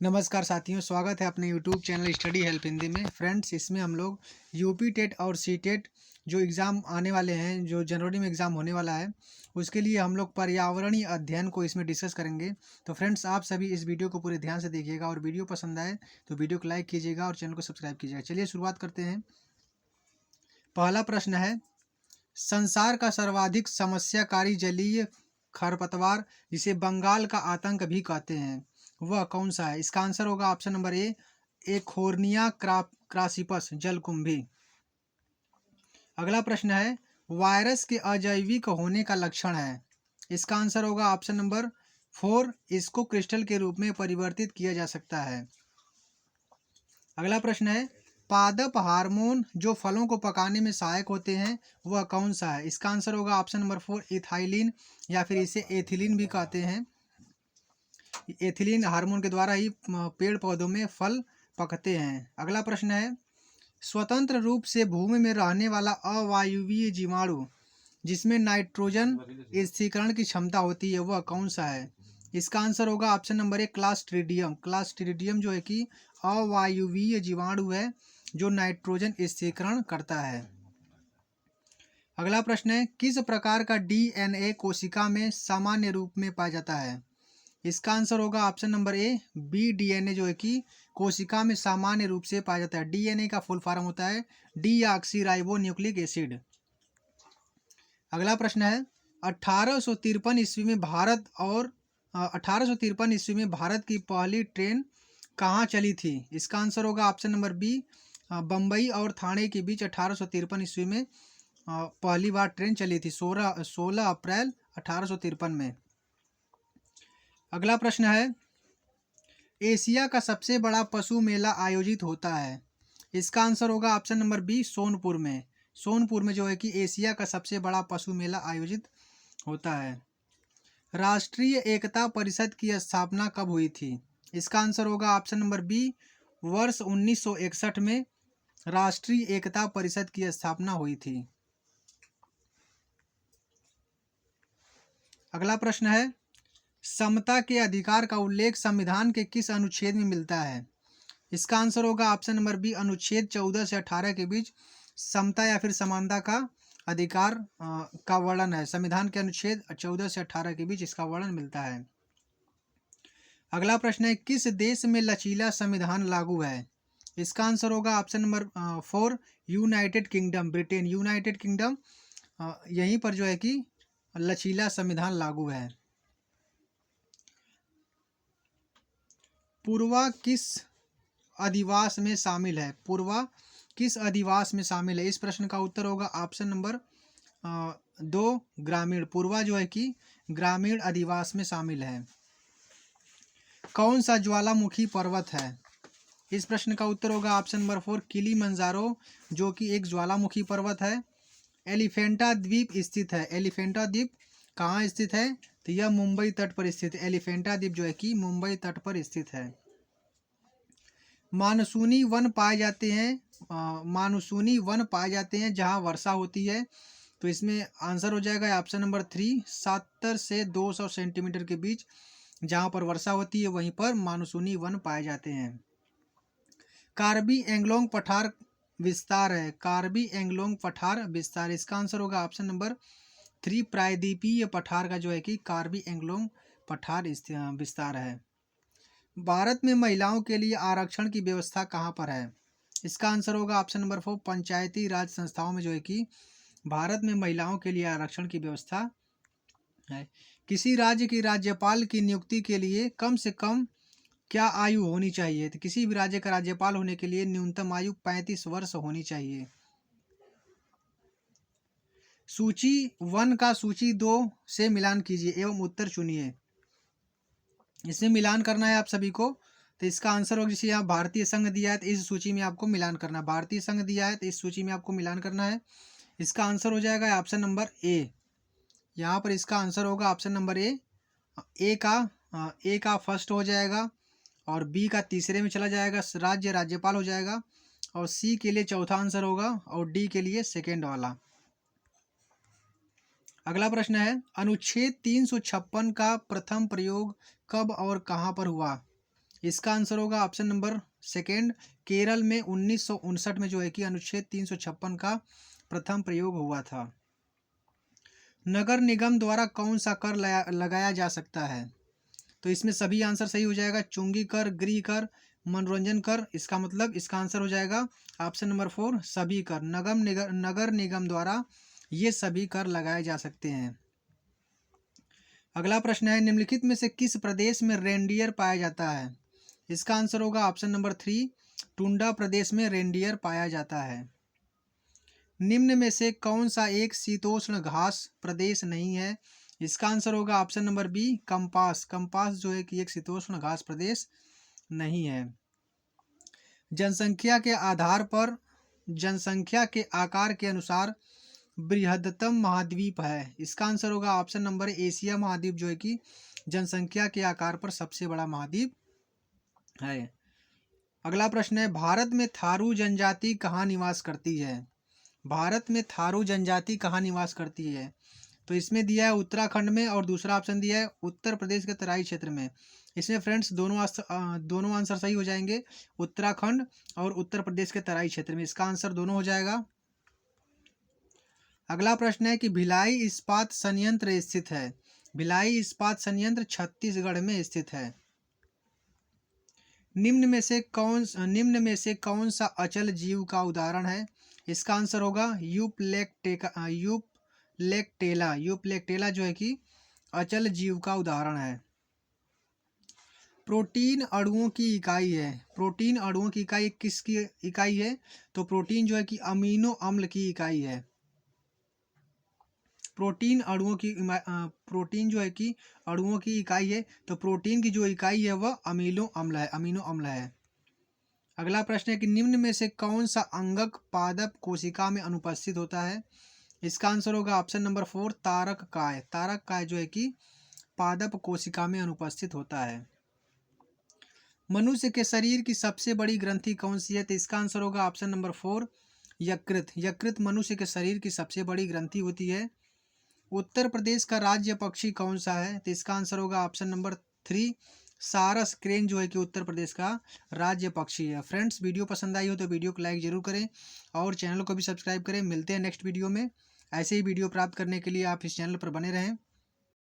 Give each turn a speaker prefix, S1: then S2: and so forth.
S1: नमस्कार साथियों, स्वागत है अपने YouTube channel study help Hindi में। फ्रेंड्स, इसमें हम लोग यूपी टेट और सी टेट जो एग्ज़ाम आने वाले हैं, जो जनवरी में एग्ज़ाम होने वाला है, उसके लिए हम लोग पर्यावरणीय अध्ययन को इसमें डिस्कस करेंगे। तो फ्रेंड्स, आप सभी इस वीडियो को पूरे ध्यान से देखिएगा और वीडियो पसंद आए तो वीडियो को लाइक कीजिएगा और चैनल को सब्सक्राइब कीजिएगा। चलिए शुरुआत करते हैं। पहला प्रश्न है, संसार का सर्वाधिक समस्याकारी जलीय खरपतवार जिसे बंगाल का आतंक भी कहते हैं, वह कौन सा है? इसका आंसर होगा ऑप्शन नंबर ए, एखोर्निया क्रासिपस जलकुंभी। अगला प्रश्न है, वायरस के अजैविक होने का लक्षण है। इसका आंसर होगा ऑप्शन नंबर 4, इसको क्रिस्टल के रूप में परिवर्तित किया जा सकता है। अगला प्रश्न है, पादप हार्मोन जो फलों को पकाने में सहायक होते हैं, वह कौन सा है? इसका आंसर होगा ऑप्शन नंबर 4, इथाइलिन, या फिर इसे एथिलीन भी कहते हैं। एथिलीन हार्मोन के द्वारा ही पेड़ पौधों में फल पकते हैं। अगला प्रश्न है, स्वतंत्र रूप से भूमि में रहने वाला अवायवीय जीवाणु जिसमें नाइट्रोजन स्थिरीकरण की क्षमता होती है, वह कौन सा है? इसका आंसर होगा ऑप्शन नंबर ए, क्लास्ट्रीडियम। क्लास्ट्रीडियम जो है कि अवायवीय जीवाणु है जो नाइट्रोजन स्थिरीकरण करता है। अगला प्रश्न है, किस प्रकार का डीएनए कोशिका में सामान्य रूप में पाया जाता है? इसका आंसर होगा option number A, B DNA जो है कि कोशिका में सामान्य रूप से पाया जाता है। डीएनए का फुल फॉर्म होता है डीऑक्सी न्यूक्लिक एसिड। अगला प्रश्न है, 1853 ईस्वी में भारत और 1853 ईस्वी में भारत की पहली ट्रेन कहाँ चली थी? इसका आंसर होगा ऑप्शन नंबर बी, बम्बई और थाने के बीच 1853 ईस्वी में पहली बार ट्रेन चली थी, 16 अप्रैल 1853 में। अगला प्रश्न है, एशिया का सबसे बड़ा पशु मेला आयोजित होता है। इसका आंसर होगा ऑप्शन नंबर बी, सोनपुर में। सोनपुर में जो है कि एशिया का सबसे बड़ा पशु मेला आयोजित होता है। राष्ट्रीय एकता परिषद की स्थापना कब हुई थी? इसका आंसर होगा ऑप्शन नंबर बी, वर्ष 1961 में राष्ट्रीय एकता परिषद की स्थापना हुई थी। अगला प्रश्न है, समता के अधिकार का उल्लेख संविधान के किस अनुच्छेद में मिलता है? इसका आंसर होगा ऑप्शन नंबर बी, अनुच्छेद 14 से 18 के बीच समता या फिर समानता का अधिकार का वर्णन है। संविधान के अनुच्छेद 14 से 18 के बीच इसका वर्णन मिलता है। अगला प्रश्न है, किस देश में लचीला संविधान लागू है? इसका आंसर होगा option number 4, United kingdom, Britain. United kingdom यहीं पर जो है कि लचीला संविधान लागू है। पूर्वा किस अधिवास में शामिल है? पूर्वा किस अधिवास में शामिल है? इस प्रश्न का उत्तर होगा ऑप्शन नंबर 2, ग्रामीण। पूर्वा जो है कि ग्रामीण अधिवास में शामिल है। कौन सा ज्वालामुखी पर्वत है? इस प्रश्न का उत्तर होगा ऑप्शन नंबर 4, किलिमंजारो, जो कि एक ज्वालामुखी पर्वत है। एलिफेंटा द्वीप स्थित है। एलिफेंटा द्वीप कहाँ स्थित है? तो यह मुंबई तट पर स्थित है। एलिफेंटा द्वीप जो है कि मुंबई तट पर स्थित है। मानसूनी वन पाए जाते हैं, मानसूनी वन पाए जाते हैं जहाँ वर्षा होती है। तो इसमें आंसर हो जाएगा ऑप्शन नंबर 3, 70 से 200 सेंटीमीटर के बीच जहाँ पर वर्षा होती है वहीं पर मानसूनी वन पाए जाते हैं। कार्बी एंग्लोंग पठार विस्तार है। कार्बी एंग्लोंग पठार विस्तार, इसका आंसर होगा ऑप्शन नंबर 3, प्रायद्वीपीय पठार का जो है कि कार्बी एंग्लोंग पठार विस्तार है। भारत में महिलाओं के लिए आरक्षण की व्यवस्था कहाँ पर है? इसका आंसर होगा ऑप्शन नंबर 4, पंचायती राज संस्थाओं में जो है कि भारत में महिलाओं के लिए आरक्षण की व्यवस्था है। किसी राज्य की राज्यपाल की नियुक्ति के लिए कम से कम क्या आयु होनी चाहिए? तो किसी भी राज्य का राज्यपाल होने के लिए न्यूनतम आयु 35 वर्ष होनी चाहिए। सूची 1 का सूची 2 से मिलान कीजिए एवं उत्तर चुनिए। इसमें मिलान करना है आप सभी को। तो इसका आंसर होगा, जैसे यहाँ भारतीय संघ दिया है तो इस सूची में आपको मिलान करना है। भारतीय संघ दिया है तो इस सूची में आपको मिलान करना है। इसका आंसर हो जाएगा ऑप्शन नंबर ए। यहाँ पर इसका आंसर होगा ऑप्शन नंबर ए। ए का फर्स्ट हो जाएगा और बी का तीसरे में चला जाएगा, राज्यपाल हो जाएगा, और सी के लिए चौथा आंसर होगा और डी के लिए सेकेंड वाला। अगला प्रश्न है, अनुच्छेद 356 का प्रथम प्रयोग कब और कहाँ पर हुआ? इसका आंसर होगा ऑप्शन नंबर सेकेंड, केरल में 1959 में जो है कि अनुच्छेद 356 का प्रथम प्रयोग हुआ था। नगर निगम द्वारा कौन सा कर लगाया जा सकता है? तो इसमें सभी आंसर सही हो जाएगा। चुंगी कर, गृह कर, मनोरंजन कर। इसका मतलब इसका आंसर हो जाएगा ऑप्शन नंबर 4 सभी कर। नगर निगम द्वारा ये सभी कर लगाए जा सकते हैं। अगला प्रश्न है, निम्नलिखित में से किस प्रदेश में रेंडियर पाया जाता है? इसका आंसर होगा ऑप्शन नंबर 3 टुंडा प्रदेश में रेंडियर पाया जाता है। निम्न में से कौन सा एक शीतोष्ण घास प्रदेश नहीं है? इसका आंसर होगा option number B compass. Compass जो है कि एक शीतोष्ण घास प्रदेश नहीं है। जनसंख्या के आधार पर जनसंख्या के आकार के अनुसार बृहत्तम महाद्वीप है? इसका आंसर होगा ऑप्शन नंबर एशिया महाद्वीप जो है कि जनसंख्या के आकार पर सबसे बड़ा महाद्वीप है। अगला प्रश्न है, भारत में थारू जनजाति कहाँ निवास करती है? भारत में थारू जनजाति कहाँ निवास करती है? तो इसमें दिया है उत्तराखंड में और दूसरा ऑप्शन दिया है उत्तर प्रदेश के तराई क्षेत्र में। इसमें फ्रेंड्स दोनों आंसर सही हो जाएंगे, उत्तराखंड और उत्तर प्रदेश के तराई क्षेत्र में। इसका आंसर दोनों हो जाएगा। अगला प्रश्न है कि भिलाई इस्पात संयंत्र स्थित है? भिलाई इस्पात संयंत्र छत्तीसगढ़ में स्थित है। निम्न में से कौन सा अचल जीव का उदाहरण है? इसका आंसर होगा यूप्लेक्टेला जो है कि अचल जीव का उदाहरण है। प्रोटीन अणुओं की इकाई है। प्रोटीन अणुओं की इकाई किसकी इकाई है? तो प्रोटीन जो है कि अमीनो अम्ल की इकाई है। प्रोटीन जो है कि अणुओं की इकाई है, तो प्रोटीन की जो इकाई है वह अमीनो अम्ल है। अगला प्रश्न है कि निम्न में से कौन सा अंगक पादप कोशिका में अनुपस्थित होता है? इसका आंसर होगा ऑप्शन नंबर 4 तारक काय। तारक काय जो है कि पादप कोशिका में अनुपस्थित होता है। मनुष्य के शरीर की सबसे बड़ी ग्रंथि कौन सी है? तो इसका आंसर होगा ऑप्शन नंबर 4 यकृत। यकृत मनुष्य के शरीर की सबसे बड़ी ग्रंथि होती है। उत्तर प्रदेश का राज्य पक्षी कौन सा है? तो इसका आंसर होगा ऑप्शन नंबर 3 सारस। क्रेन जो है कि उत्तर प्रदेश का राज्य पक्षी है। फ्रेंड्स, वीडियो पसंद आई हो तो वीडियो को लाइक जरूर करें और चैनल को भी सब्सक्राइब करें। मिलते हैं नेक्स्ट वीडियो में। ऐसे ही वीडियो प्राप्त करने के लिए आप इस चैनल पर बने रहें।